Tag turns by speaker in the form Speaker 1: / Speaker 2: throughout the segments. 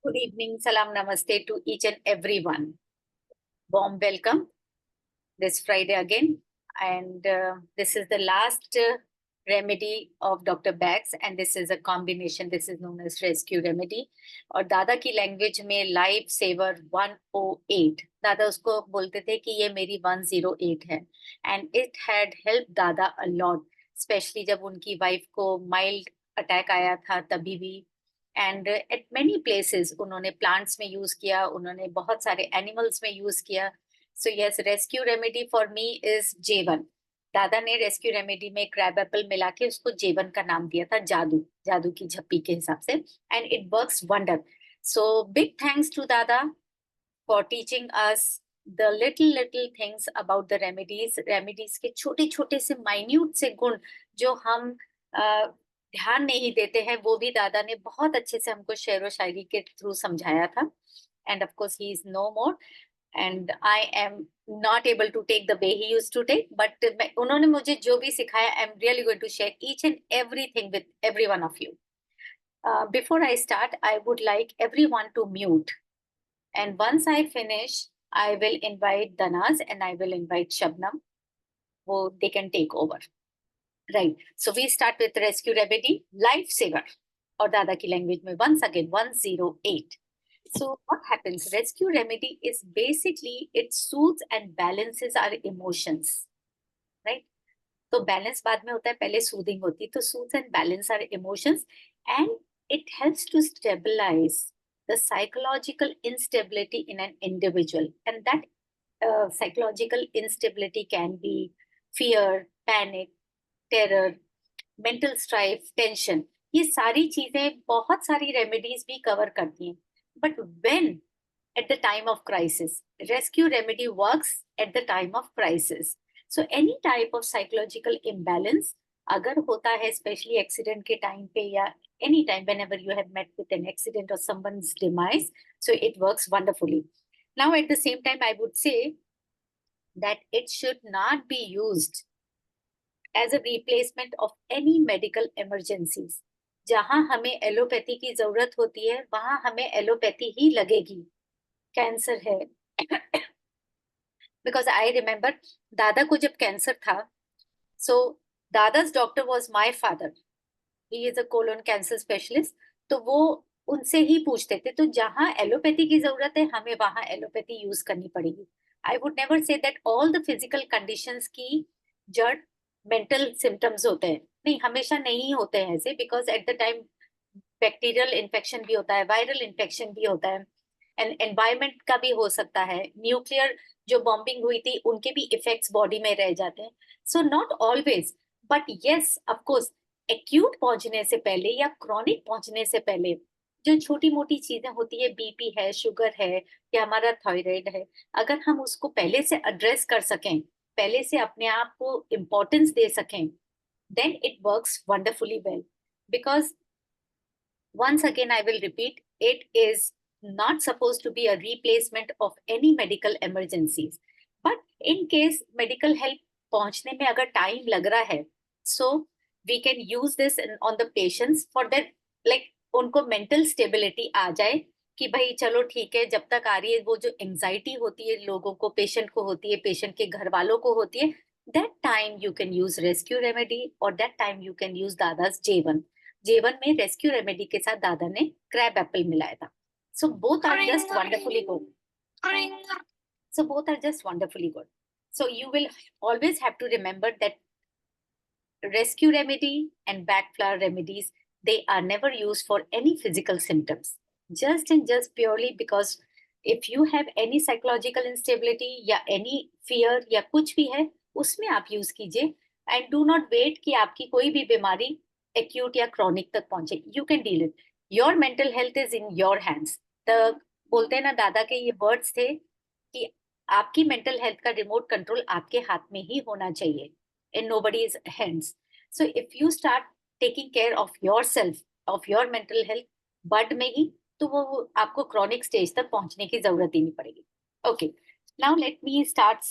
Speaker 1: Good evening, salam, namaste to each and everyone. Warm welcome this Friday again. And this is the last remedy of Dr. Bags, and this is a combination. This is known as rescue remedy. और दादा की language में life saver 108 दादा उसको बोलते थे कि ये मेरी 108 है एंड इट हैड हेल्प दादा अ लॉट स्पेशली जब उनकी वाइफ को माइल्ड अटैक आया था तभी भी एंड एट मेनी प्लेसेस उन्होंने प्लांट्स में यूज किया उन्होंने बहुत सारे एनिमल्स में यूज किया so yes rescue remedy for me is जेवन दादा ने रेस्क्यू रेमेडी में क्रैब एप्पल मिला के उसको जेवन का नाम दिया था जादू जादू की झप्पी के हिसाब से and it works wonder so big thanks to Dada for teaching us the little little things about the remedies remedies के छोटे छोटे से माइन्यूट से गुण जो हम ध्यान नहीं देते हैं वो भी दादा ने बहुत अच्छे से हमको शेर व शायरी के थ्रू समझाया था and of course he is no more and I am not able to take the way he used to take but उन्होंने मुझे जो भी सिखाया I am really going to share each and everything with every one of you before I start I would like everyone to mute and once I finish I will invite Danaz and I will invite Shabnam वो they can take over Right. So we start with rescue remedy, lifesaver, or Dada ki language mein once again 108. So what happens? Rescue remedy is basically it soothes and balances our emotions, right? तो balance बाद में होता है पहले soothing होती है तो soothes and balance our emotions and it helps to stabilize the psychological instability in an individual and that psychological instability can be fear, panic, terror mental strife tension ये सारी चीजें बहुत सारी रेमेडीज भी कवर करती हैं but when at the time of crisis rescue remedy works at the time of crisis so any type of psychological imbalance अगर होता है स्पेशली एक्सीडेंट के टाइम पे या any time whenever you have met with an accident और someone's demise so it works wonderfully now at the same time I would say that it should not be used as a replacement of any medical emergencies. जहां हमें allopathy की जरूरत होती है वहां हमें allopathy ही लगेगी कैंसर है बिकॉज आई रिमेम्बर दादा को जब कैंसर था so Dada's doctor was my father he is a colon cancer specialist तो वो उनसे ही पूछते थे तो जहां एलोपैथी की जरूरत है हमें वहां एलोपैथी यूज करनी पड़ेगी I would never say that all the physical conditions की जड़ मेंटल सिम्टम्स होते हैं नहीं हमेशा नहीं होते हैं ऐसे because at the time bacterial infection भी होता है वायरल इन्फेक्शन भी होता है एंड एनवायरमेंट का भी हो सकता है न्यूक्लियर जो बॉम्बिंग हुई थी उनके भी इफेक्ट्स बॉडी में रह जाते हैं so not always but yes of course acute पहुंचने से पहले या क्रॉनिक पहुंचने से पहले जो छोटी मोटी चीजें होती है बीपी है शुगर है या हमारा थायराइड है अगर हम उसको पहले से एड्रेस कर सकें पहले से अपने आप को इम्पोर्टेंस दे सकें then it works wonderfully well because once again I will repeat it is not supposed to be a replacement of any medical emergencies but in case medical help पहुंचने में अगर टाइम लग रहा है so we can use this on the patients for that like उनको mental stability आ जाए कि भाई चलो ठीक है जब तक आ रही है वो जो एंजाइटी होती है लोगों को पेशेंट को होती है पेशेंट के घर वालों को होती है that time you can use rescue remedy और that time you can use Dada's जेवन जेवन में रेस्क्यू रेमेडी के साथ दादा ने क्रैब एप्पल मिलाया था so both are just wonderfully good so both are just wonderfully good so you will always have to remember that rescue remedy and backflower remedies they are never used for any physical symptoms just and just purely because if you have any psychological instability या any fear या कुछ भी है उसमें आप use कीजिए and do not wait कि आपकी कोई भी बीमारी एक्यूट या क्रॉनिक तक पहुंचे you can deal it your mental health is in your hands बोलते हैं ना दादा के ये वर्ड्स थे कि आपकी मेंटल हेल्थ का रिमोट कंट्रोल आपके हाथ में ही होना चाहिए in nobody's hands so if you start taking care of yourself of your mental health बड में ही तो वो आपको क्रॉनिक स्टेज तक पहुंचने की जरूरत ही नहीं पड़ेगी okay now let me start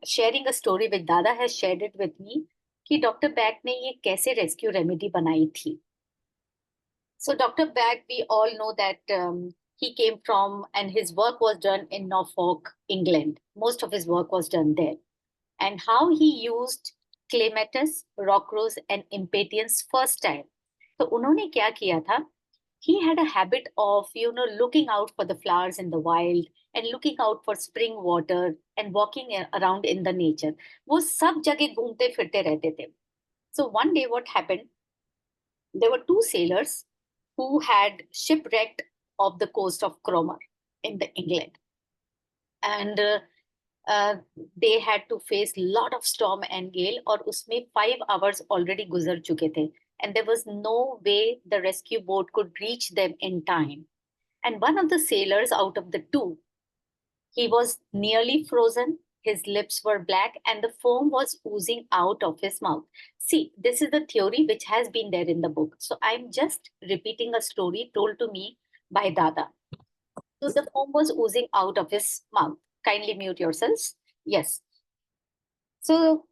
Speaker 1: sharing a story with Dada has shared it with me कि डॉक्टर बैक ने ये कैसे रेस्क्यू रेमेडी बनाई थी So Dr. Bag, we all know that he came from, and his work was done in Norfolk, England. Most of his work was done there. And how he used clematis, rock rose, and impatiens first time. तो उन्होंने क्या किया था? He had a habit of, looking out for the flowers in the wild and looking out for spring water and walking around in the nature. वो सब जगह घूमते फिरते रहते थे. So one day what happened? There were two sailors who had shipwrecked off the coast of Cromer in the England. And they had to face lot of storm and gale और उसमें 5 hours already गुजर चुके थे. And there was no way the rescue boat could reach them in time. And one of the sailors out of the two, he was nearly frozen. His lips were black and the foam was oozing out of his mouth. See, this is the theory which has been there in the book. So I'm just repeating a story told to me by Dada. So the foam was oozing out of his mouth. Kindly mute yourselves. Yes. So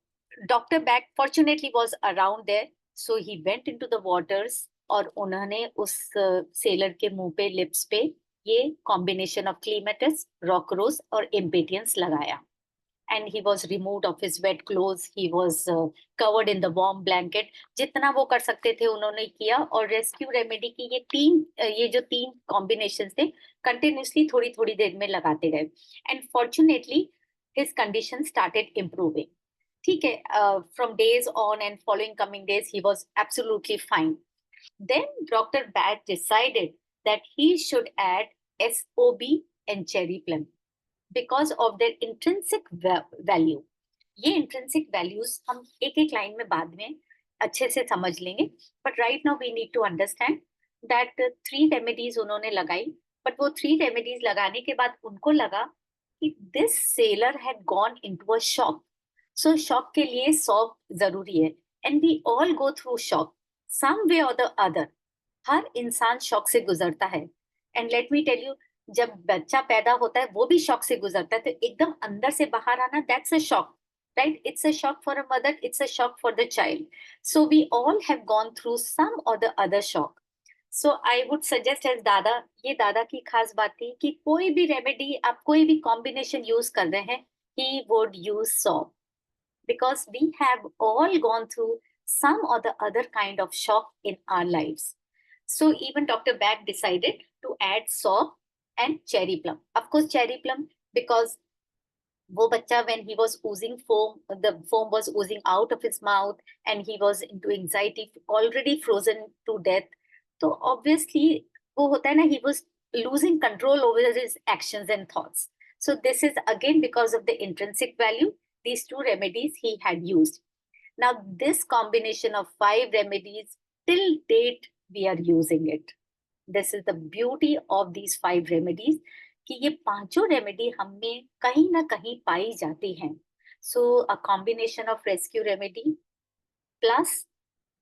Speaker 1: Dr. Bag fortunately was around there. So he went into the waters और उन्होंने उस seller के मुंह पे lips पे ये combination of क्लीमेटिस, rock रोज और इम्पेटियंस लगाया. And he was removed of his wet clothes. He was covered in the warm blanket. जितना वो कर सकते थे उन्होंने किया. और रेस्क्यू रेमेडी की ये जो तीन कॉम्बिनेशन थे कंटिन्यूसली थोड़ी थोड़ी देर में लगाते गए. And fortunately his condition started improving. ठीक है, from days on and following coming days he was absolutely fine. Then Dr. Bag decided that he should add SOB and cherry plum because of their intrinsic value. ये intrinsic values हम एक एक line में बाद में अच्छे से समझ लेंगे. But right now we need to understand that 3 remedies उन्होंने लगाई. But वो 3 remedies लगाने के बाद उनको लगा कि this sailor had gone into a shock. So shock के लिए सॉल्व जरूरी है. And we all go through shock some way or the other. हर इंसान शॉक से गुजरता है. And let me tell you, जब बच्चा पैदा होता है वो भी शॉक से गुजरता है. तो एकदम अंदर से बाहर आना, that's a shock, right? It's a shock for a mother, it's a shock for the child. So we all have gone through some और the other shock. So I would suggest as Dada, ये दादा की खास बात थी कि कोई भी रेमेडी, आप कोई भी कॉम्बिनेशन यूज कर रहे हैं, he would use saw, because we have all gone through some or the other kind of shock in our lives. So even Dr. Bag decided to add saw and cherry plum. Of course, cherry plum because वो बच्चा when he was oozing foam, the foam was oozing out of his mouth and he was into anxiety, already frozen to death. So obviously वो होता है ना, he was losing control over his actions and thoughts. So this is again because of the intrinsic value, these 2 remedies he had used. Now this combination of 5 remedies, till date we are using it. This is the beauty of these 5 remedies कि ये पांचों remedy हमें कहीं ना कहीं पाई जाती हैं. So a combination of rescue remedy plus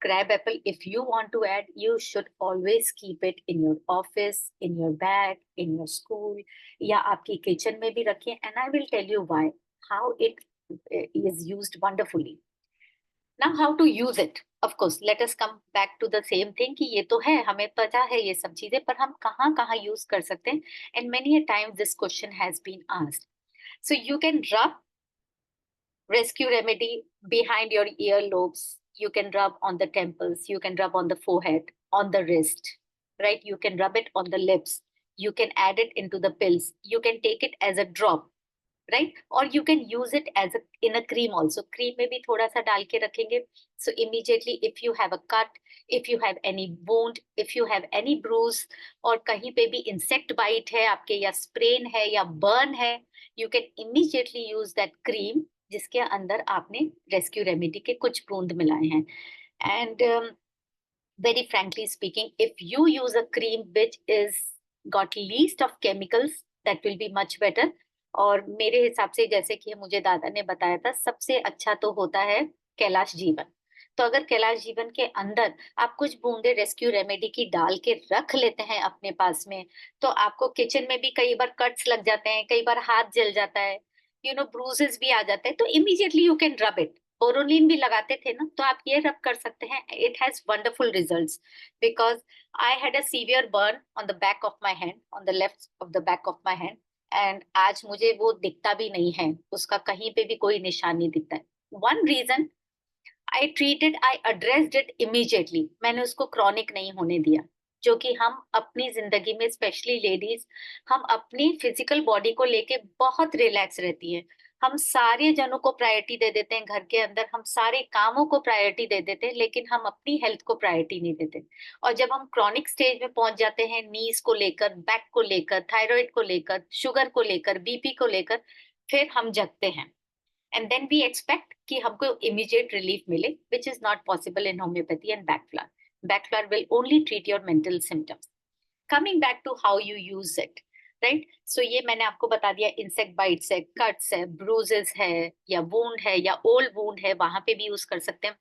Speaker 1: crab apple, if you want to add, you should always keep it in your office, in your bag, in your school, या आपकी किचन में भी रखिए. And I will tell you why, how it is used wonderfully. Now how to use it? Of course, let us come back to the same thing कि ये तो है, हमें पता है ये सब चीजें, पर हम कहाँ कहाँ use कर सकते हैं. And many a time this question has been asked. So you can rub rescue remedy behind your earlobes. You can rub on the temples. You can rub on the forehead, on the wrist, right? You can rub it on the lips. You can add it into the pills. You can take it as a drop, right? Or you can use it as in a cream also. Cream में भी थोड़ा सा डाल के रखेंगे. So immediately if you have a cut, if you have any wound, if you have any bruise, और कहीं पे भी insect bite है आपके, या sprain है या burn है, you can immediately use that cream जिसके अंदर आपने rescue remedy के कुछ बूंद मिलाए हैं. And very frankly speaking, if you use a cream which is got least of chemicals, that will be much better. और मेरे हिसाब से, जैसे कि मुझे दादा ने बताया था, सबसे अच्छा तो होता है कैलाश जीवन. तो अगर कैलाश जीवन के अंदर आप कुछ बूंदे रेस्क्यू रेमेडी की डाल के रख लेते हैं अपने पास में, तो आपको किचन में भी कई बार कट्स लग जाते हैं, कई बार हाथ जल जाता है, ब्रूजेस भी आ जाते हैं, तो immediately you can rub it Boroline भी लगाते थे ना, तो आप ये रब कर सकते हैं. It has wonderful results because I had a severe burn on the back of my hand, on the left of the back of my hand. And आज मुझे वो दिखता भी नहीं है, उसका कहीं पे भी कोई निशान नहीं दिखता है. One reason, I addressed it immediately. मैंने उसको क्रॉनिक नहीं होने दिया. जो कि हम अपनी जिंदगी में, स्पेशली लेडीज, हम अपनी फिजिकल बॉडी को लेके बहुत रिलैक्स रहती है. हम सारे जनों को प्रायोरिटी दे देते हैं घर के अंदर, हम सारे कामों को प्रायोरिटी दे देते हैं, लेकिन हम अपनी हेल्थ को प्रायोरिटी नहीं देते. और जब हम क्रॉनिक स्टेज में पहुंच जाते हैं, नीज को लेकर, बैक को लेकर, थायराइड को लेकर, शुगर को लेकर, बीपी को लेकर, फिर हम जगते हैं. एंड देन वी एक्सपेक्ट कि हमको इमीडिएट रिलीफ मिले, which is not possible in homeopathy and Bach flower. Bach flower will only treat your mental symptoms. Coming back to how you use it, right. सो ये मैंने आपको बता दिया, इंसेक्ट बाइट्स है, कट्स है, ब्रूजेस है, या वूंड है, या ओल्ड वूंड है, वहां पे भी यूज कर सकते हैं.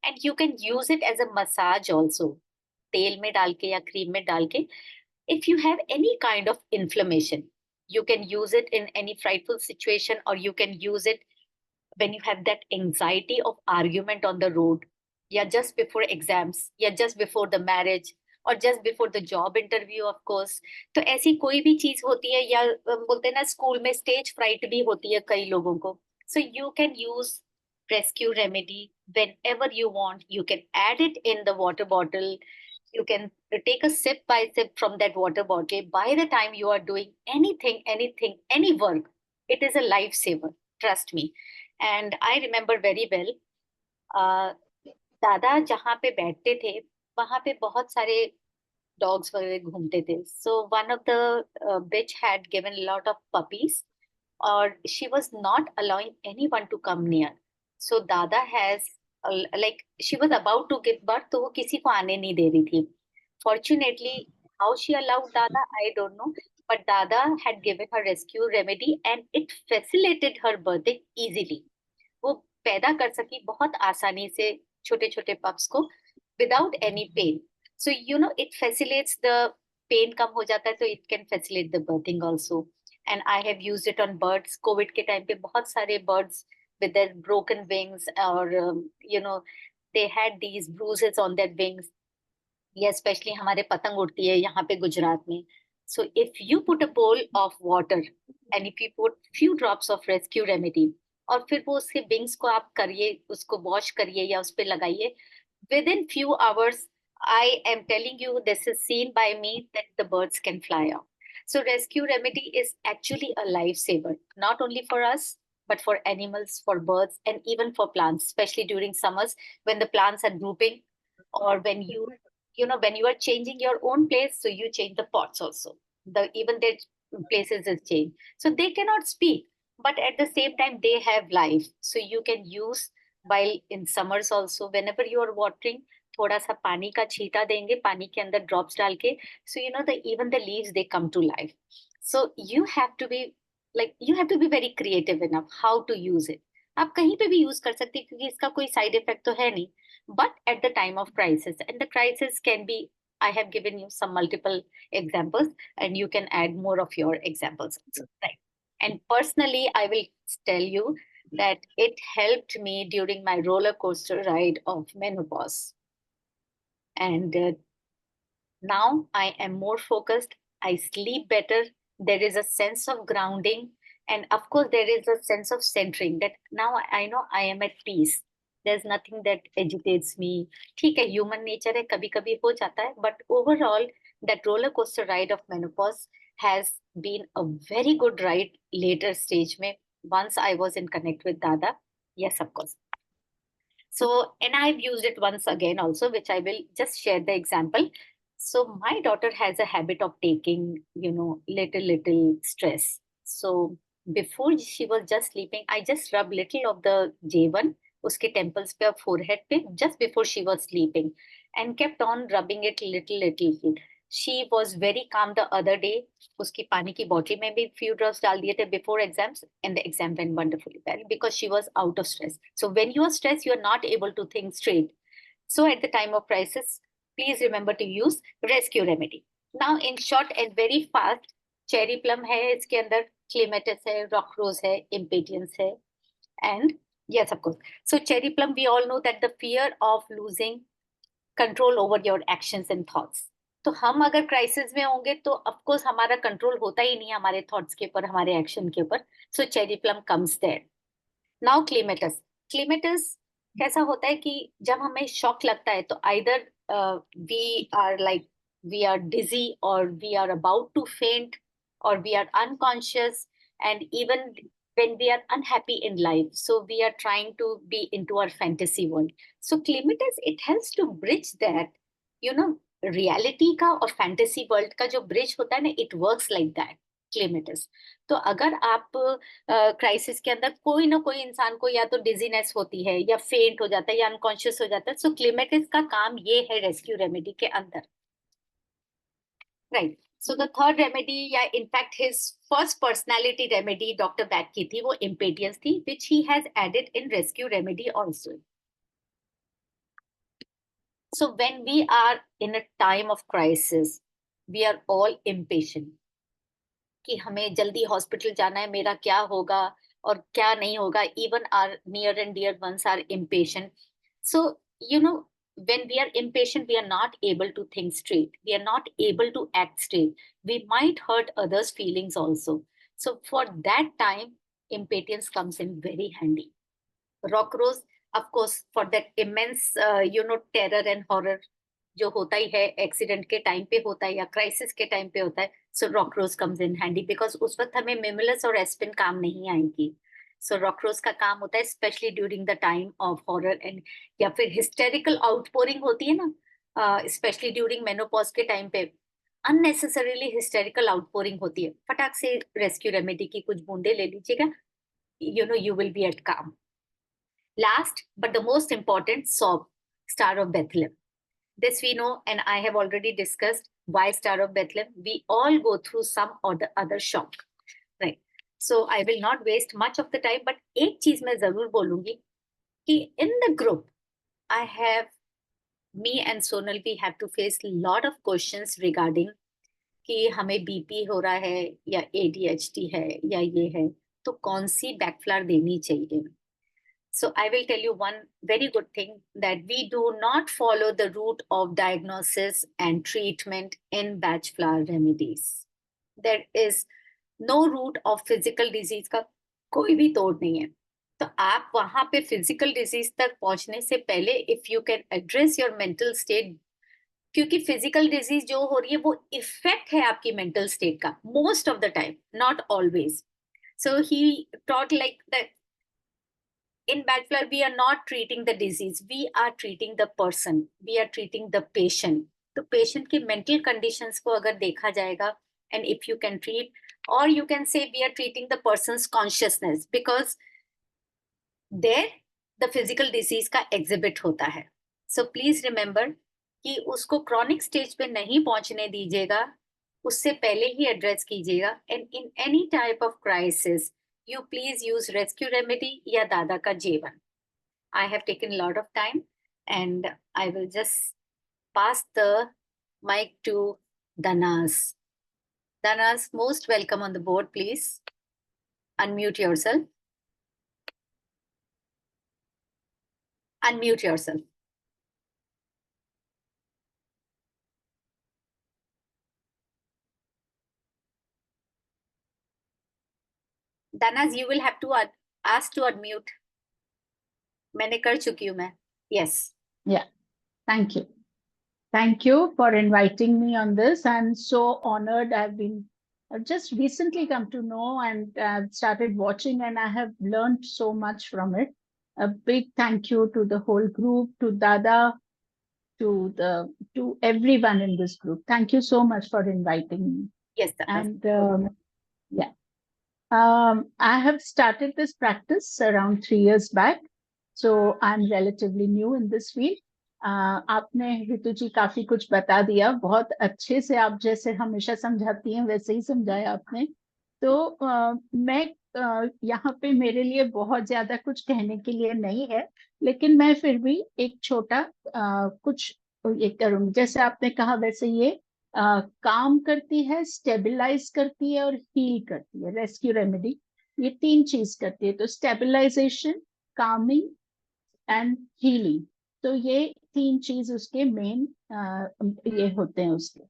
Speaker 1: And you can use it as a massage also, तेल में डाल के या क्रीम में डाल के. If you have any kind of inflammation, you can use it in any frightful situation, or you can use it when you have that anxiety of argument on the road, या just before exams, या just before the marriage, और just before the job interview of course. तो ऐसी कोई भी चीज होती है, या बोलते हैं ना, स्कूल में स्टेज फ्राइट भी होती है कई लोगों को. So you can use rescue remedy whenever you want. You can add it in the water bottle. You can take a sip by sip from that water bottle. By the time you are doing anything, any work, it is a lifesaver, trust me. And I remember very well, दादा जहाँ पे बैठते थे, वहां पे बहुत सारे dogs वगैरह घूमते थे. So one of the bitch had given lot of puppies, और she was not allowing any one to come near. So Dada has, like she was about to give birth, तो वो किसी को आने नहीं दे रही थी. Fortunately, how she allowed Dada, I don't know, but Dada had given her rescue remedy and it facilitated her birthing easily. वो पैदा कर सकी बहुत आसानी से छोटे छोटे पप्स को without any pain. So you know, it facilitates the pain, कम हो जाता है, तो it can facilitate the birthing also. And I have used it on birds. Covid के टाइम पे बहुत सारे birds with their broken wings, or you know, they had these bruises on their wings. या स्पेशली हमारे पतंग उड़ती है यहाँ पे गुजरात में. So if you put a bowl of water, and if you put few drops of rescue remedy, और फिर वो उसके विंग्स को आप करिए, उसको वॉश करिए या उस पर लगाइए, within few hours, I am telling you, this is seen by me, that the birds can fly out. So rescue remedy is actually a lifesaver, not only for us, but for animals, for birds, and even for plants, especially during summers when the plants are drooping, or when when you are changing your own place, so you change the pots also. Even their places is changed, so they cannot speak, but at the same time they have life. So you can use, while in summers also, whenever you are watering, थोड़ा सा पानी का छींटा देंगे, पानी के अंदर drops डाल के, so even the leaves, they come to life. So you have to be, like, you have to be very creative enough how to use it. आप कहीं पे भी यूज कर सकते हैं, क्योंकि इसका कोई साइड इफेक्ट तो है नहीं. But at the time of crisis, and the crisis can be, I have given you some multiple examples, and you can add more of your examples also, right? And personally, I will tell you that it helped me during my roller coaster ride of menopause. And now I am more focused. I sleep better. There is a sense of grounding. And of course, there is a sense of centering, that now I know I am at peace. There's nothing that agitates me. ठीक है, human nature है, कभी कभी हो जाता है. But overall, that roller coaster ride of menopause has been a very good ride later stage में. Once I was in connect with Dada. Yes, of course. So, and I've used it once again also, which I will just share the example. So my daughter has a habit of taking, little stress. So before she was just sleeping, I just rub little of the J1 उसके temples पे और forehead पे, just before she was sleeping, and kept on rubbing it little. She was very calm the other day. उसकी पानी की bottle में भी few drops डाल दिए थे before exams, and the exam went wonderfully well because she was out of stress. So when you are stressed, you are not able to think straight. So at the time of crisis, please remember to use rescue remedy. Now in short and very fast, cherry plum है इसके अंदर, clematis है, rock rose है, impatiens है, and Yes, of course. So cherry plum, we all know that the fear of losing control over your actions and thoughts. तो हम अगर crisis में होंगे तो ऑफ कोर्स हमारा कंट्रोल होता ही नहीं है हमारे थॉट्स के ऊपर, हमारे एक्शन के ऊपर. So cherry plum comes there. Now clematis. Clematis कैसा होता है कि जब हमें शॉक लगता है तो either we are like we are dizzy और we are about to faint or we are unconscious, and even when we are unhappy in life, so we are trying to be into our fantasy world. So clematis, it helps to bridge that, you know, reality का और fantasy world का जो bridge होता है ना, it works like that, clematis. तो अगर आप क्राइसिस के अंदर कोई ना कोई इंसान को या तो डिजीनेस होती है या फेंट हो जाता है या अनकॉन्शियस हो जाता है, सो क्लेमेटिस का काम ये है रेस्क्यू रेमेडी के अंदर. Right. So the third remedy, या in fact his first personality remedy doctor Bach की थी, वो इम्पेडियंस थी, which he has added in rescue remedy also. So when we are in a time of crisis, we are all impatient कि हमें जल्दी hospital जाना है, मेरा क्या होगा और क्या नहीं होगा. Even our near and dear ones are impatient. So you know, when we are impatient, we are not able to think straight, we are not able to act straight, we might hurt others feelings also. So for that time, impatience comes in very handy. Rock rose, of course, for that immense terror and horror जो होता ही है, accident के time पे होता है या crisis के time पे होता है. So rock rose comes in handy because उस वक्त हमें मिमुलस और एस्पिन काम नहीं आएंगी. सो रॉक रोज का काम होता है specially during the time of horror and या फिर हिस्टेरिकल आउटपोरिंग होती है ना, स्पेशली ड्यूरिंग मेनोपॉज के टाइम पे अननेसेसरीली हिस्टेरिकल आउटपोरिंग होती है. फटाक से रेस्क्यू रेमेडी की कुछ बूंदे ले लीजिएगा, यू विल बी एट काम. Last but the most important, sob, star of Bethlem. This we know, and I have already discussed why Star of Bethlehem. We all go through some or the other shock, right? So I will not waste much of the time, but एक चीज मैं जरूर बोलूंगी कि in the group, I have, me and Sonal, we have to face lot of questions regarding कि हमें BP हो रहा है या ADHD है या ये है, तो कौन सी बैकफ्लावर देनी चाहिए. So I will tell you one very good thing, that we do not follow the route of diagnosis and treatment in batch flower remedies. There is no route of physical disease का कोई भी तोड़ नहीं है. तो आप वहां पे फिजिकल डिजीज तक पहुंचने से पहले if you can address your mental state, क्योंकि फिजिकल डिजीज जो हो रही है वो इफेक्ट है आपकी मेंटल स्टेट का most of the time, not always. So he taught like that in bad flower, we are not treating the disease, we are treating the person, we are treating the patient. तो patient की mental conditions को अगर देखा जाएगा, and if you can treat, or you can say we are treating the person's consciousness, because there the physical disease का exhibit होता है. So please remember कि उसको chronic stage पे नहीं पहुंचने दीजिएगा, उससे पहले ही address कीजिएगा. And in any type of crisis, you please use rescue remedy या दादा का J1. I have taken a lot of time and I will just pass the mic to Danas. Danas, most welcome on the board, please. Unmute yourself. Unmute yourself. Danas, you will have to ask to unmute. मैंने कर चुकी हूँ मैं. Yes.
Speaker 2: Yeah. Thank you. Thank you for inviting me on this. I'm so honored. I've just recently come to know and started watching, and I have learned so much from it. A big thank you to the whole group, to Dada, to everyone in this group. Thank you so much for inviting me.
Speaker 1: Yes, Danas.
Speaker 2: And yeah, I have started this practice around 3 years back, so I'm relatively new in this field. आपने ऋतु जी काफी कुछ बता दिया, बहुत अच्छे से, आप जैसे हमेशा समझाती हैं वैसे ही समझाया आपने. तो मैं यहाँ पे, मेरे लिए बहुत ज्यादा कुछ कहने के लिए नहीं है, लेकिन मैं फिर भी एक छोटा कुछ ये करूँगी. जैसे आपने कहा वैसे ये काम करती है, स्टेबलाइज करती है और हील करती है. रेस्क्यू रेमेडी ये 3 चीज करती है. तो स्टेबलाइजेशन, calming and healing. तो ये 3 चीज उसके मेन ये होते हैं उसके।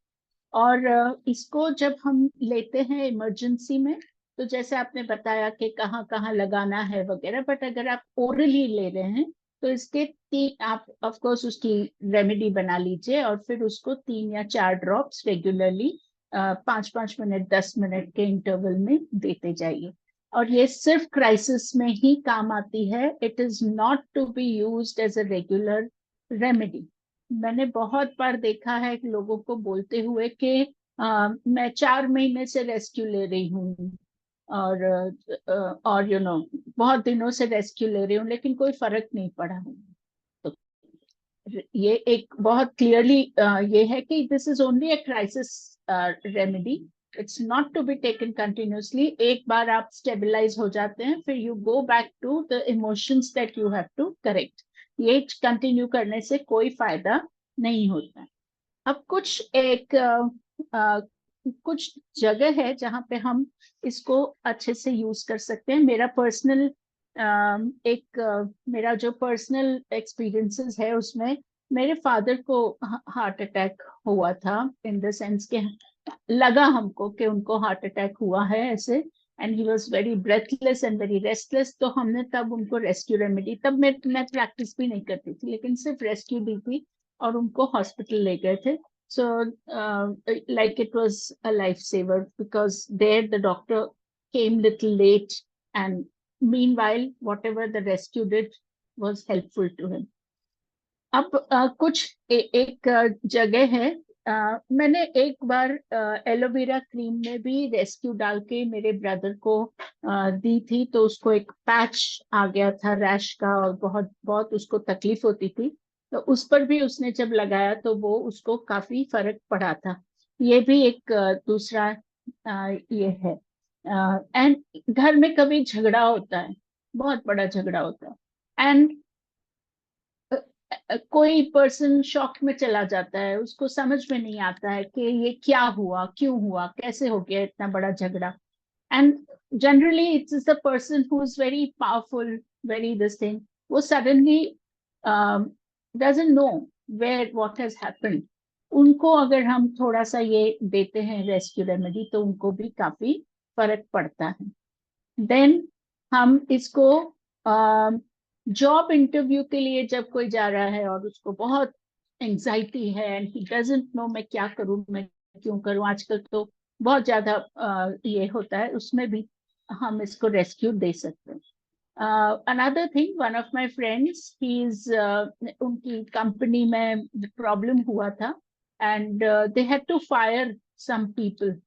Speaker 2: और इसको जब हम लेते हैं इमरजेंसी में, तो जैसे आपने बताया कि कहाँ कहाँ लगाना है वगैरह, बट अगर आप ओरली ले रहे हैं तो इसके 3 आप ऑफ कोर्स उसकी रेमेडी बना लीजिए और फिर उसको 3 या 4 ड्रॉप्स रेगुलरली 5-5 मिनट 10 मिनट के इंटरवल में देते जाइए। और ये सिर्फ क्राइसिस में ही काम आती है, it is not to be used as a regular remedy. मैंने बहुत बार देखा है लोगों को बोलते हुए कि मैं 4 महीने से रेस्क्यू ले रही हूँ और बहुत दिनों से रेस्क्यू ले रही हूँ लेकिन कोई फर्क नहीं पड़ा। तो ये एक बहुत क्लियरली ये है कि this is only a crisis remedy, it's not to be taken continuously. एक बार आप स्टेबलाइज हो जाते हैं फिर you go back to the emotions that you have to correct. ये कंटिन्यू करने से कोई फायदा नहीं होता। अब कुछ जगह है जहाँ पे हम इसको अच्छे से यूज कर सकते हैं। मेरा जो पर्सनल एक्सपीरियंसेस है उसमें मेरे फादर को हार्ट अटैक हुआ था, इन द सेंस के लगा हमको कि उनको हार्ट अटैक हुआ है ऐसे, and he was very breathless and very restless. तो हमने तब उनको रेस्क्यू रेमेडी, तब मैं प्रैक्टिस भी नहीं करती थी लेकिन सिर्फ रेस्क्यू दी थी और उनको हॉस्पिटल ले गए थे। So, like it was a lifesaver because there the doctor came little late, and meanwhile, whatever the rescue did was helpful to him. अब एक जगह है, मैंने एक बार एलोवेरा क्रीम में भी रेस्क्यू डाल के मेरे ब्रदर को दी थी, तो उसको एक पैच आ गया था रैश का और बहुत बहुत उसको तकलीफ होती थी। तो उस पर भी उसने जब लगाया तो वो उसको काफी फर्क पड़ा था। ये भी एक दूसरा ये है। एंड घर में कभी झगड़ा होता है, बहुत बड़ा झगड़ा होता है, एंड कोई पर्सन शॉक में चला जाता है, उसको समझ में नहीं आता है कि ये क्या हुआ, क्यों हुआ, कैसे हो गया इतना बड़ा झगड़ा। And generally it's the person who is very powerful, very this thing, वो suddenly doesn't know where what has happened. उनको अगर हम थोड़ा सा ये देते हैं रेस्क्यू रेमेडी तो उनको भी काफी फर्क पड़ता है। देन हम इसको जॉब इंटरव्यू के लिए जब कोई जा रहा है और उसको बहुत एंजाइटी है एंड ही डजंट नो मैं क्या करूं, मैं क्यों करूं, आजकल तो बहुत ज्यादा ये होता है, उसमें भी हम इसको रेस्क्यू दे सकते हैं। Another thing, one of my friends, he is उनकी कंपनी में प्रॉब्लम हुआ था and they had to fire some people.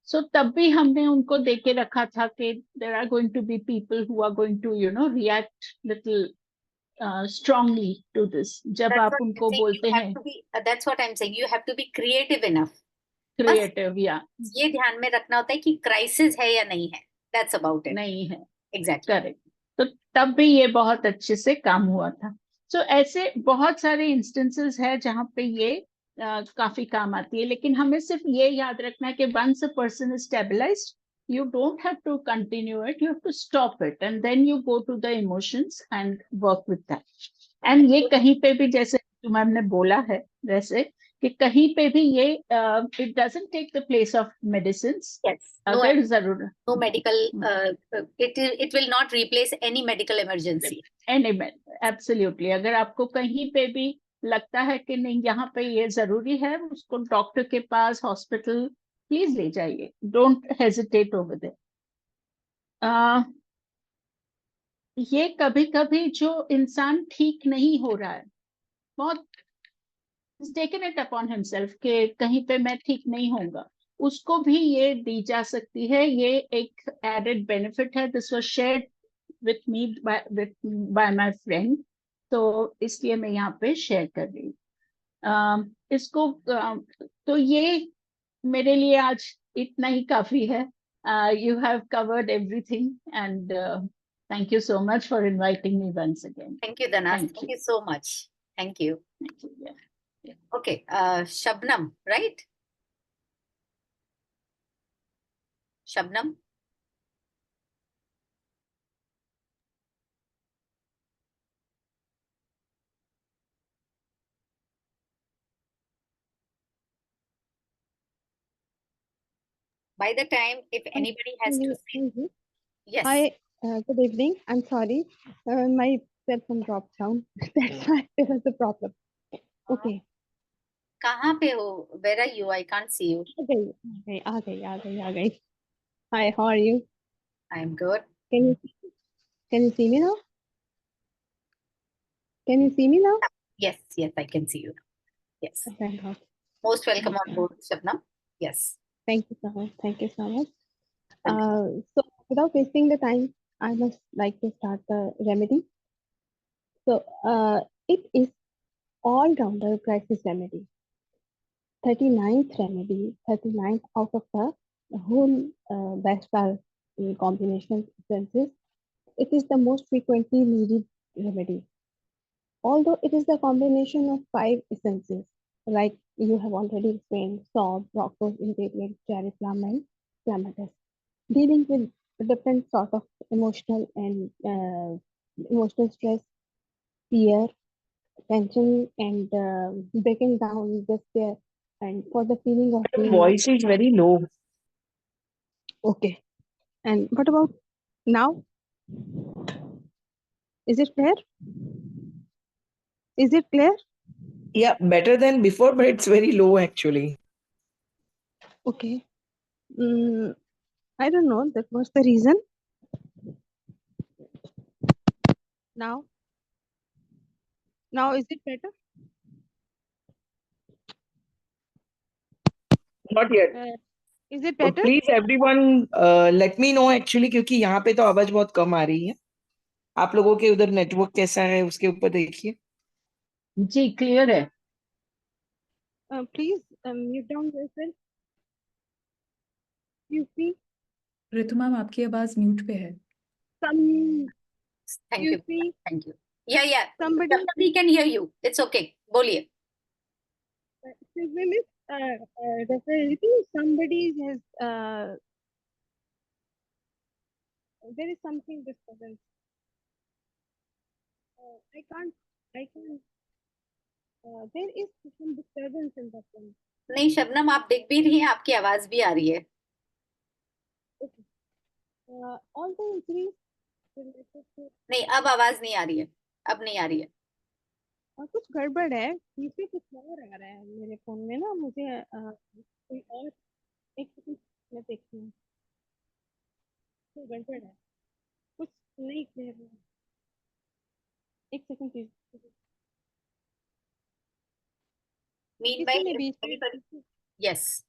Speaker 2: So तब भी हमने उनको दे के रखा था कि there are going to be people who are going to react little strongly to this. जब
Speaker 1: That's
Speaker 2: आप
Speaker 1: what I'm
Speaker 2: उनको
Speaker 1: saying.
Speaker 2: बोलते
Speaker 1: You have
Speaker 2: हैं
Speaker 1: to be. That's what I'm saying. You have to be creative enough. बस
Speaker 2: creative, या
Speaker 1: ये ध्यान में रखना होता है कि क्राइसिस है या नहीं है. That's about it.
Speaker 2: नहीं है,
Speaker 1: Exactly.
Speaker 2: करेक्ट। तो तब भी ये बहुत अच्छे से काम हुआ था। सो ऐसे बहुत सारे इंस्टेंसेस है जहाँ पे ये काफी काम आती है, लेकिन हमें सिर्फ ये याद रखना है कि once a person is stabilized, you don't have to continue it, you have to stop it and then you go to the emotions and work with that. And ये कहीं पे भी, जैसे मैम ने बोला है वैसे, कि कहीं पे भी ये it doesn't take the place of medicines.
Speaker 1: Yes. No,
Speaker 2: अगर जरूर
Speaker 1: no medical. It will not replace any medical emergency.
Speaker 2: Absolutely, अगर आपको कहीं पे भी लगता है कि नहीं यहाँ पे ये जरूरी है, उसको डॉक्टर के पास, हॉस्पिटल प्लीज ले जाइए, डोंट हेजिटेट ओवर देयर। ये कभी कभी जो इंसान ठीक नहीं हो रहा है, बहुत टेकन इट अपॉन हिमसेल्फ कि कहीं पे मैं ठीक नहीं होऊंगा, उसको भी ये दी जा सकती है। ये एक एडेड बेनिफिट है। This was shared with me by my friend, तो इसलिए मैं यहाँ पे शेयर कर रही हूँ इसको। तो ये मेरे लिए आज इतना ही काफी है। You have covered everything and thank you so much for inviting me once again.
Speaker 1: Thank you, Dhanas. Thank you so much. Thank you. Okay, Shabnam, right? Shabnam. By the time, if anybody has to say,
Speaker 3: Thank you.
Speaker 1: yes,
Speaker 3: Hi, good evening. I'm sorry, my cell phone dropped down. That's why there was a problem. Okay,
Speaker 1: कहाँ पे हो? Where are you? I can't see you.
Speaker 3: आ गई. Hi, how are you?
Speaker 1: I am good.
Speaker 3: Can you can you see me now? Can you see me now?
Speaker 1: Yes, yes, I can see you. Yes.
Speaker 3: Thank God.
Speaker 1: Most welcome on
Speaker 3: Okay.
Speaker 1: board, Shabnam. Yes.
Speaker 3: Thank you so much. Thank you so much.
Speaker 1: Welcome.
Speaker 3: So without wasting the time, I must like to start the remedy. So it is all-rounder crisis remedy. 39th remedy, 39th out of the whole best combination senses. It is the most frequently needed remedy. Although it is the combination of five essences, like you have already explained, salt, rocose, ingredient, cherry plum, and clematis, dealing with different sort of emotional and emotional stress, fear, tension, and breaking down despair, and for the feeling of
Speaker 4: Your
Speaker 3: being
Speaker 4: voice is very low.
Speaker 3: okay. And what about now? Is it clear? Is it clear?
Speaker 4: Yeah, better than before, but it's very low actually.
Speaker 3: Okay. Mm, I don't know. That was the reason. Now, now is it better?
Speaker 4: Not yet.
Speaker 3: Is it better?
Speaker 4: Please everyone let me know actually क्योंकि यहाँ पे तो आवाज बहुत कम आ रही है. आप लोगों के उधर नेटवर्क कैसा है उसके ऊपर देखिए.
Speaker 2: जी क्लियर है.
Speaker 3: Please mute down yourself. You see
Speaker 5: Ritu ma'am आपकी आवाज म्यूट पे है.
Speaker 3: some.
Speaker 1: Thank
Speaker 3: You
Speaker 1: you.
Speaker 3: see
Speaker 1: Thank you. Yeah, yeah.
Speaker 3: somebody.
Speaker 1: Shabnam, we can hear you. It's okay. बोलिए.
Speaker 3: Excuse me, miss. Dr. Ritu, somebody has. There is something disturbance. I can't. I can't. There is some disturbance in the phone.
Speaker 1: नहीं शबनम, आप दिख भी रही हैं, आपकी आवाज भी आ रही है.
Speaker 3: Okay. All the increase related to.
Speaker 1: नहीं, अब आवाज नहीं आ रही है. अब नहीं आ रही है.
Speaker 3: कुछ गड़बड़ है, पीछे कुछ और आ रहा है मेरे फोन में ना, मुझे कोई और एक सेकंड मैं देखती हूँ. कोई गड़बड़ है, कुछ नहीं क्लियर है. एक सेकंड प्लीज.
Speaker 1: Meanwhile,
Speaker 3: किसी ने
Speaker 1: if
Speaker 3: बीच
Speaker 1: anybody,
Speaker 3: में
Speaker 1: yes,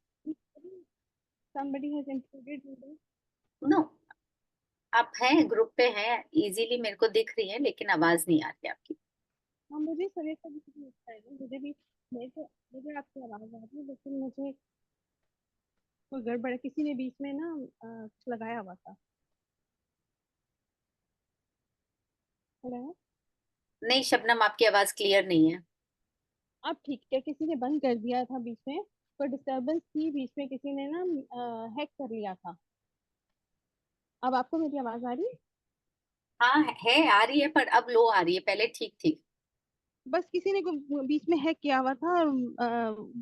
Speaker 3: somebody has included in this.
Speaker 1: no, आप हैं ग्रुप पे हैं, इजीली मेरे को दिख रही है, लेकिन आवाज नहीं आ रही है आपकी.
Speaker 3: हाँ, मुझे सभी का भी लगता है, मुझे भी मुझे आपकी आवाज आ रही है, लेकिन मुझे कोई गड़बड़ है. किसी ने बीच में ना कुछ लगाया हुआ था. हेलो.
Speaker 1: नहीं शबनम, आपकी आवाज क्लियर नहीं है.
Speaker 3: अब ठीक है, किसी ने बंद कर दिया था बीच में, पर डिस्टरबेंस थी बीच में, किसी ने ना हैक कर लिया था. अब आपको मेरी आवाज आ रही है?
Speaker 1: हाँ है, आ रही है, पर अब लो आ रही है. पहले ठीक थी.
Speaker 3: बस किसी ने बीच में हैक किया हुआ था और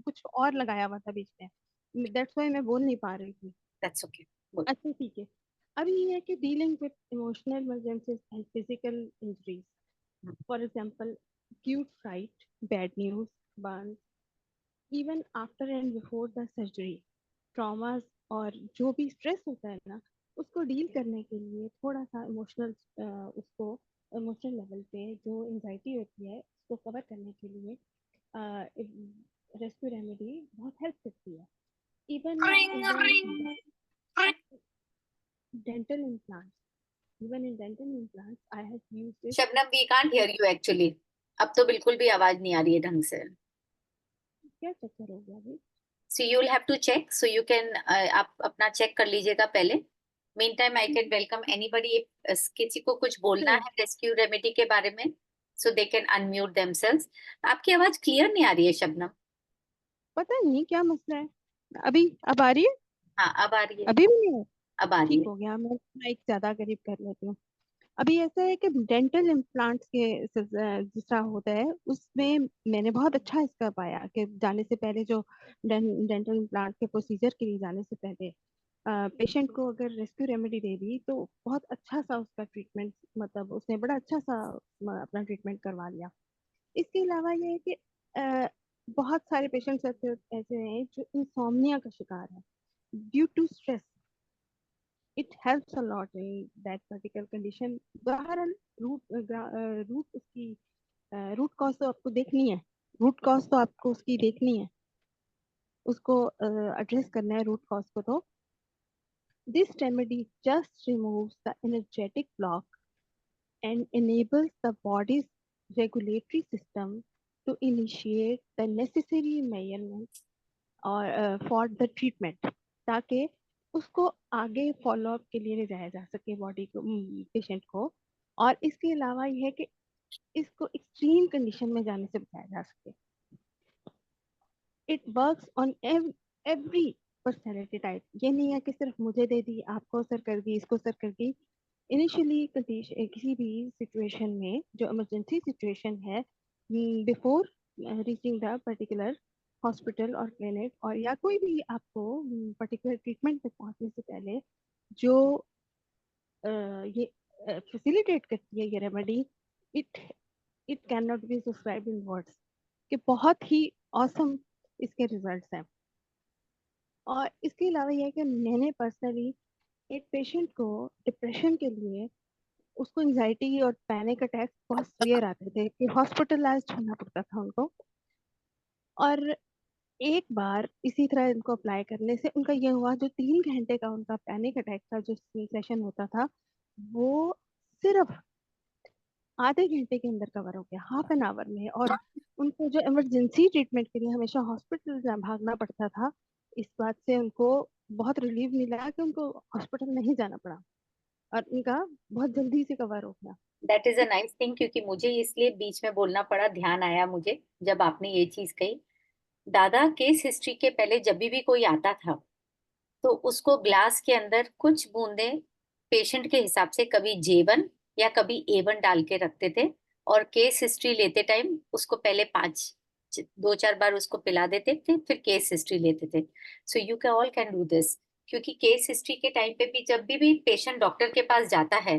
Speaker 3: कुछ और लगाया हुआ था बीच में. दैट्स व्हाई मैं बोल नहीं पा रही थी.
Speaker 1: That's okay.
Speaker 3: अच्छा ठीक है. अभी ये है कि dealing with emotional emergencies and physical injuries. For example acute fright, bad news, burns, even after and before the surgery, traumas और जो भी स्ट्रेस होता है ना, उसको डील करने के लिए थोड़ा सा इमोशनल उसको इमोशनल लेवल पे जो एंजाइटी होती है उसको कवर करने के लिए रेस्क्यू रेमेडी बहुत हेल्प करती है. Even dental implants, even in dental implants I have used it.
Speaker 1: Shabnam, we can't hear you actually. अब तो बिल्कुल भी आवाज नहीं आ रही है ढंग से.
Speaker 3: क्या चक्कर हो गया अभी?
Speaker 1: So you'll have to check. So you can आप अपना चेक कर लीजिएगा पहले. Meantime, I can welcome anybody if किसी को कुछ बोलना है रेस्क्यू रेमेडी के बारे में, so they can unmute themselves. आपकी आवाज क्लियर नहीं आ रही है शबनम.
Speaker 3: पता नहीं क्या मसला है. अभी अब आ रही है?
Speaker 1: हाँ, अब आ रही है.
Speaker 3: अभी भी नहीं है?
Speaker 1: अब आ रही
Speaker 3: ठीक
Speaker 1: है.
Speaker 3: हो गया, मैं माइक ज्यादा करीब कर लेती हूँ. अभी ऐसा है कि डेंटल इम्प्लांट्स के जिस तरह होता है उसमें मैंने बहुत अच्छा इसका पाया कि जाने से पहले जो डेंटल इम्प्लांट के प्रोसीजर के लिए जाने से पहले पेशेंट को अगर रेस्क्यू रेमेडी दे दी तो बहुत अच्छा सा उसका ट्रीटमेंट, मतलब उसने बड़ा अच्छा सा अपना ट्रीटमेंट करवा लिया। इसके अलावा ये है कि बहुत सारे पेशेंट्स ऐसे ऐसे हैं जो इंसोम्निया का शिकार है due to stress. It helps a lot in that particular condition. बहरहाल रूट उसकी रूट कॉज तो आपको देखनी है, रूट कॉज तो आपको उसकी देखनी है, उसको एड्रेस करना है रूट कॉज को। तो this remedy just removes the energetic block and enables the body's regulatory system to initiate the necessary measurements or for the treatment, ताकि उसको आगे फॉलो अप के लिए ले जाया जा सके बॉडी को, पेशेंट को। और इसके अलावा यह है कि इसको एक्सट्रीम कंडीशन में जाने से बचाया जा सके। It works on every personality type. ये नहीं है कि सिर्फ मुझे दे दी, आपको असर कर दी, इसको असर कर दी। इनिशियली किसी भी सिचुएशन में जो इमरजेंसी सिचुएशन है, before reaching the particular hospital और क्लिनिक, और या कोई भी आपको पर्टिकुलर ट्रीटमेंट तक पहुंचने से पहले जो ये फैसिलिटेट करती है ये remedy, it it can not be described in words, कि बहुत ही ऑसम इसके रिजल्ट्स हैं। और इसके अलावा यह है कि मैंने पर्सनली एक पेशेंट को डिप्रेशन के लिए, उसको एंजाइटी और पैनिक अटैक बहुत सीवियर आते थे कि हॉस्पिटलाइज्ड होना पड़ता था उनको। और एक बार इसी तरह इनको अप्लाई करने से उनका ये हुआ, जो 3 घंटे का उनका पैनिक अटैक का जो सेशन होता था वो सिर्फ आधे घंटे के अंदर कवर हो गया, हाफ एन आवर में। और उनको जो इमरजेंसी ट्रीटमेंट के लिए हमेशा हॉस्पिटल भागना पड़ता था, इस बात से उनको बहुत रिलीफ मिला कि उनको हॉस्पिटल नहीं जाना पड़ा और उनका बहुत जल्दी से कवर हो गया।
Speaker 1: That is a nice thing, क्योंकि मुझे इसलिए बीच में बोलना पड़ा, ध्यान आया मुझे जब आपने ये चीज कही। दादा केस हिस्ट्री के पहले जब भी कोई आता था तो उसको ग्लास के अंदर कुछ बूंदें पेशेंट के हिसाब से कभी J1 या कभी A1 डाल के रखते थे, और केस हिस्ट्री लेते टाइम उसको पहले 2-4 बार उसको पिला देते थे, फिर केस हिस्ट्री लेते थे। So you can all can do this, क्योंकि केस हिस्ट्री के टाइम पे भी जब भी पेशेंट डॉक्टर के पास जाता है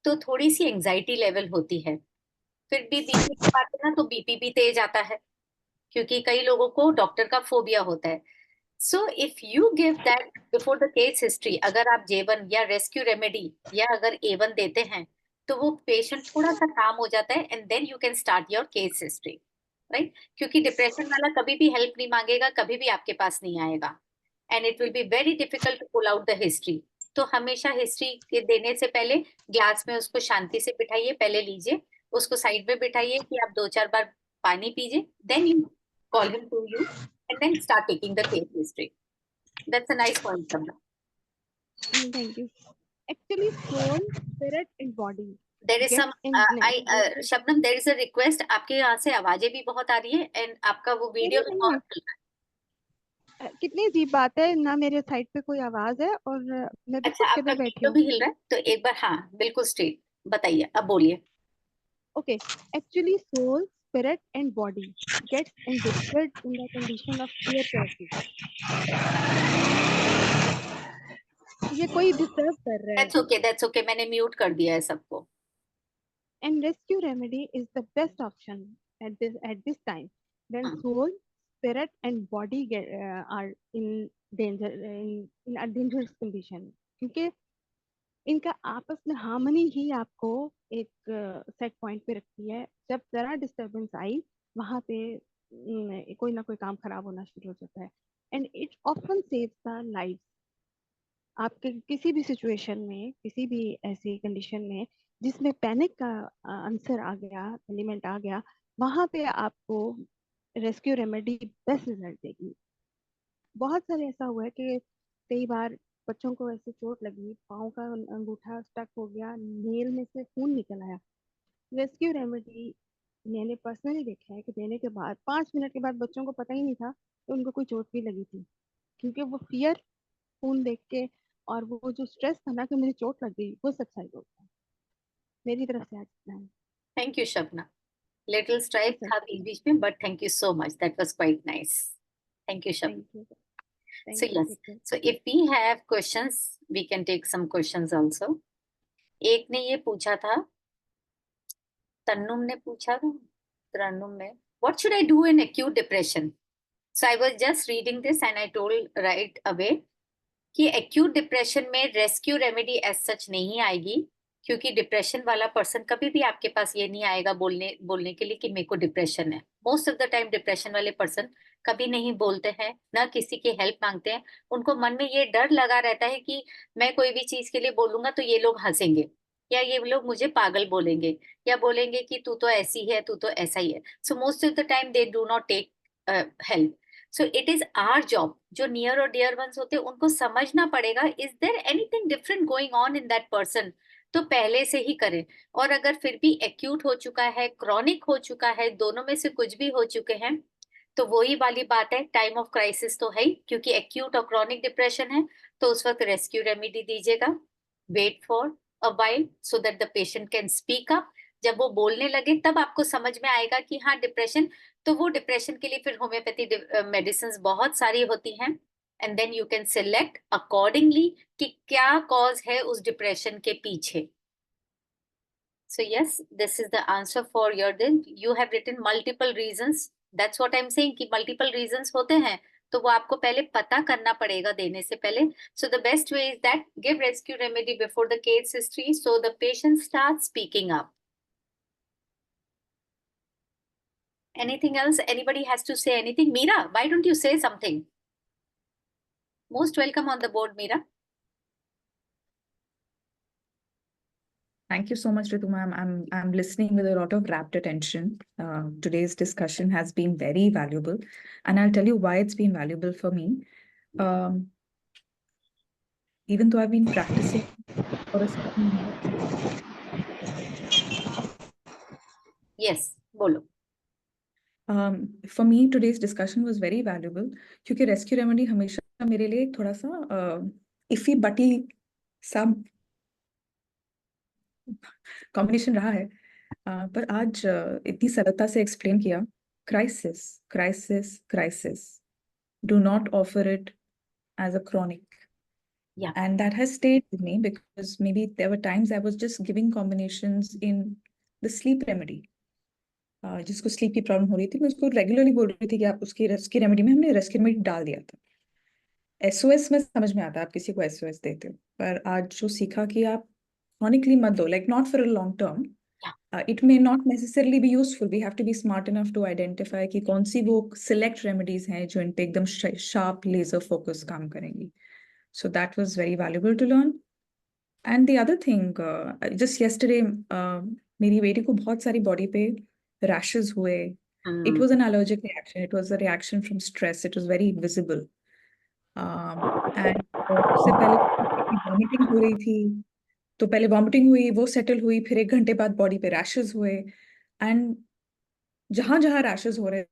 Speaker 1: तो थोड़ी सी एंजाइटी लेवल होती है। फिर भी बीपी की बात है ना, तो बीपी भी तेज आता है, क्योंकि कई लोगों को डॉक्टर का फोबिया होता है। So if you give that before the case history, अगर आप J1 या रेस्क्यू रेमेडी या अगर A1 देते हैं तो वो पेशेंट थोड़ा सा काम हो जाता है, and then you can start your case history, right? क्योंकि डिप्रेशन वाला कभी भी हेल्प नहीं मांगेगा, कभी भी आपके पास नहीं आएगा, and it will be very difficult to pull out the history. तो हमेशा हिस्ट्री के देने से पहले ग्लास में उसको शांति से बिठाइए, पहले लीजिए, उसको साइड में बिठाइए कि आप 2-4 बार पानी पीजिए, then you call him to you, and then start taking the case history. That's a nice point, Shabnam.
Speaker 3: Thank you. Actually, soul, spirit and body
Speaker 1: There is
Speaker 3: get
Speaker 1: some,
Speaker 3: integrated.
Speaker 1: Shabnam, there is a request. आपके यहाँ से आवाजें भी बहुत आ रही है, and आपका वो वीडियो
Speaker 3: नहीं,
Speaker 1: रिकॉर्ड
Speaker 3: नहीं,
Speaker 1: चल रहा है।
Speaker 3: कितनी अजीब बात है ना, मेरे साइड पे कोई आवाज है और मैं
Speaker 1: अच्छा,
Speaker 3: बिल्कुल
Speaker 1: आपका
Speaker 3: किधर बैठी
Speaker 1: वीडियो
Speaker 3: हूँ।
Speaker 1: भी हिल रहा है, तो एक बार हाँ बिल्कुल स्ट्रेट बताइए, अब बोलिए।
Speaker 3: Okay, actually, soul, spirit and body gets integrated in the condition of fear crisis. ये कोई डिस्टर्ब कर रहा है।
Speaker 1: That's okay, मैंने म्यूट कर दिया है सबको।
Speaker 3: And rescue remedy is the best option at this time when
Speaker 1: हाँ,
Speaker 3: soul, spirit and body are in danger, in a dangerous condition, क्योंकि इनका आपस में हार्मनी ही आपको एक सेट पॉइंट पे रखती है। जब जरा डिस्टरबेंस आई, वहां पे कोई ना कोई काम खराब होना शुरू हो जाता है। And it often saves the life. आपके किसी भी सिचुएशन में, किसी भी ऐसी कंडीशन में जिसमें पैनिक का आंसर आ गया, एलिमेंट आ गया, वहां पे आपको रेस्क्यू रेमेडी बेस्ट रिजल्ट देगी। बहुत सारे ऐसा हुआ है कि कई बार बच्चों को ऐसे चोट लगी, पाँव का अंगूठा स्टक हो गया, नेल में से खून निकल आया। रेस्क्यू रेमेडी मैंने पर्सनली देखा है कि देने के बाद 5 मिनट के बाद बच्चों को पता ही नहीं था कि उनको कोई चोट भी लगी थी, क्योंकि वो फियर, खून देख के, और वो जो स्ट्रेस था ना कि मुझे चोट लग गई, वो सच्चाई होता है। मेरी तरफ से आज इतना है।
Speaker 1: Thank you Shabnam. Little strike
Speaker 3: Yes,
Speaker 1: था बीच बीच में, but thank you so much, that was quite nice. Thank you Shabnam.
Speaker 3: Thank you. Thank
Speaker 1: So
Speaker 3: you,
Speaker 1: yes,
Speaker 3: Ritu.
Speaker 1: so if we have questions, we can take some questions also. एक ने ये पूछा था, तन्नुम ने पूछा था, तरन्नुम ने, what should I do in acute depression? So I was just reading this and I told right away कि acute depression में rescue remedy as such नहीं आएगी, क्योंकि डिप्रेशन वाला पर्सन कभी भी आपके पास ये नहीं आएगा बोलने के लिए कि मेरे को डिप्रेशन है. Most of the time depression वाले पर्सन कभी नहीं बोलते हैं, ना किसी की हेल्प मांगते हैं. उनको मन में ये डर लगा रहता है कि मैं कोई भी चीज के लिए बोलूंगा तो ये लोग हंसेंगे, या ये लोग मुझे पागल बोलेंगे, या बोलेंगे कि तू तो ऐसी है, तू तो ऐसा ही है. So most of the time they do not take help. So it is our job, जो नियर और डियर वंस होते हैं उनको समझना पड़ेगा, is there anything different going on in that person, तो पहले से ही करें. और अगर फिर भी एक्यूट हो चुका है, क्रॉनिक हो चुका है, दोनों में से कुछ भी हो चुके हैं, तो वही वाली बात है, टाइम ऑफ क्राइसिस तो है ही, क्योंकि एक्यूट और क्रॉनिक डिप्रेशन है, तो उस वक्त रेस्क्यू रेमेडी दीजिएगा. Wait for a while so that the patient can speak up. जब वो बोलने लगे तब आपको समझ में आएगा कि हाँ डिप्रेशन, तो वो डिप्रेशन के लिए फिर होम्योपैथी मेडिसिन बहुत सारी होती हैं, and then you can select accordingly कि क्या कॉज है उस डिप्रेशन के पीछे. So yes, this is the answer for your दिन. You have written multiple reasons. That's what I'm saying कि multiple reasons होते हैं, तो वो आपको पहले पता करना पड़ेगा देने से पहले. So the best way is that give rescue remedy before the case history so the patient starts speaking up. Anything else? Anybody has to say anything? Meera, why don't you say something? Most welcome on the board, Meera.
Speaker 5: Thank you so much, Ritu ma'am. I'm listening with a lot of rapt attention. Today's discussion has been very valuable, and I'll tell you why it's been valuable for me. Even though I've been practicing for a certain
Speaker 1: Yes, bolo.
Speaker 5: For me, today's discussion was very valuable क्योंकि rescue remedy हमेशा मेरे लिए थोड़ा सा iffy बटी सा combination रहा है. पर आज इतनी सरलता से एक्सप्लेन किया. Crisis crisis crisis, do not offer it as a chronic.
Speaker 1: Yeah.
Speaker 5: And that has stayed with me because maybe there were times I was just giving combinations in the sleep remedy. जिसको sleep की problem हो रही थी, मैं उसको regularly बोल रही थी कि आप उसकी रेस्क्यू रेमेडी में हमने रेस्क्यू रेमेडी डाल दिया था. एसओएस में समझ में आता है, आप किसी को एसओएस देते हो, पर आज जो सीखा कि आप chronically मत दो, like not for a long term. It may not necessarily be useful. We have to be smart enough to identify कि कौन सी वो select remedies हैं जो इन पे एकदम sharp laser focus काम करेंगी. So that was very valuable to learn. And the other thing, just yesterday, मेरी बेटी को बहुत सारी body पे rashes हुए. It was an allergic reaction. It was a reaction from stress. It was very visible. And उससे पहले vomiting हो रही थी. तो पहले वॉमिटिंग हुई, वो सेटल हुई, फिर 1 घंटे बाद बॉडी पे रैशेस हुए. एंड जहां जहां रैशेस हो रहे